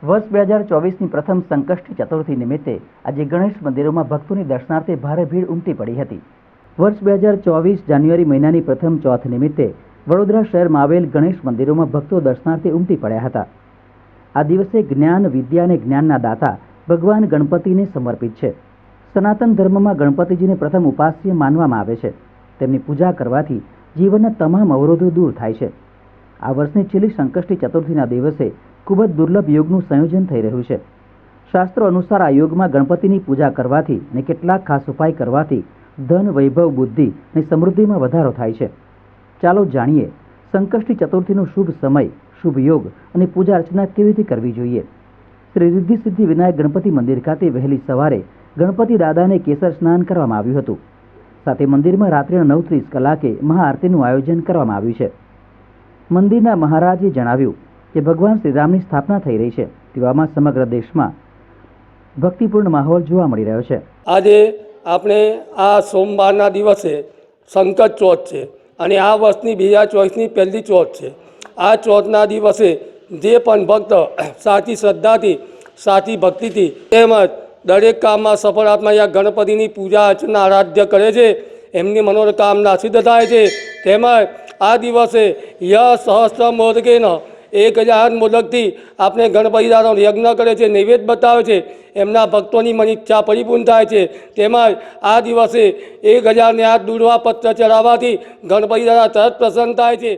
વર્ષ 2024ની પ્રથમ સંકષ્ટી ચતુર્થી નિમિત્તે આજે ગણેશ મંદિરોમાં ભક્તોની દર્શનાર્થે ભારે ભીડ ઉમટી પડી હતી। વર્ષ 2024 જાન્યુઆરી મહિનાની પ્રથમ ચોથ નિમિત્તે વડોદરા શહેરમાં આવેલ ગણેશ મંદિરોમાં ભક્તો દર્શનાર્થે ઉમટી પડ્યા હતા। આ દિવસે જ્ઞાન, વિદ્યા અને જ્ઞાનના દાતા ભગવાન ગણપતિને સમર્પિત છે। સનાતન ધર્મમાં ગણપતિજીને પ્રથમ ઉપાસ્ય માનવામાં આવે છે। તેમની પૂજા કરવાથી જીવનના તમામ અવરોધો દૂર થાય છે। આ વર્ષની છેલ્લી સંકષ્ટી ચતુર્થીના દિવસે ખૂબ જ દુર્લભ યોગનું સંયોજન થઈ રહ્યું છે। શાસ્ત્રો અનુસાર આ યોગમાં ગણપતિની પૂજા કરવાથી અને કેટલાક ખાસ ઉપાય કરવાથી ધન, વૈભવ, બુદ્ધિ અને સમૃદ્ધિમાં વધારો થાય છે। ચાલો જાણીએ સંકષ્ટી ચતુર્થીનો શુભ સમય, શુભ યોગ અને પૂજા અર્ચના કેવી રીતે કરવી જોઈએ। શ્રી રિદ્ધિ સિદ્ધિ વિનાયક ગણપતિ મંદિર ખાતે વહેલી સવારે ગણપતિ દાદાને કેસર સ્નાન કરવામાં આવ્યું હતું। સાથે મંદિરમાં રાત્રે 9:30 કલાકે મહાઆરતીનું આયોજન કરવામાં આવ્યું છે। મંદિરના મહારાજે જણાવ્યું કે ભગવાન શ્રીરામની સ્થાપના થઈ રહી છે, તેવામાં સમગ્ર દેશમાં ભક્તિપૂર્ણ માહોલ જોવા મળી રહ્યો છે। આજે આપણે આ સોમવારના દિવસે સંકટ ચોથ છે અને આ વર્ષની 2024ની પહેલી ચોથ છે। આ ચોથના દિવસે જે પણ ભક્ત સાચી શ્રદ્ધાથી, સાચી ભક્તિથી તેમજ દરેક કામમાં સફળાત્મા યા ગણપતિની પૂજા અર્ચના આરાધ્ય કરે છે, એમની મનોકામના સિદ્ધ થાય છે। તેમજ આ દિવસે સહસ્ત્ર મોદકેન 1000 મોદકથી આપણે ગણપતિ દાદાનો યજ્ઞ કરે છે, નૈવેદ્ય બતાવે છે, એમના ભક્તોની મનીચ્છા પરિપૂર્ણ થાય છે। તેમજ આ દિવસે 1008 દૂર્વા પત્ર ચડાવવાથી ગણપતિ દાદા તરત પ્રસન્ન થાય છે।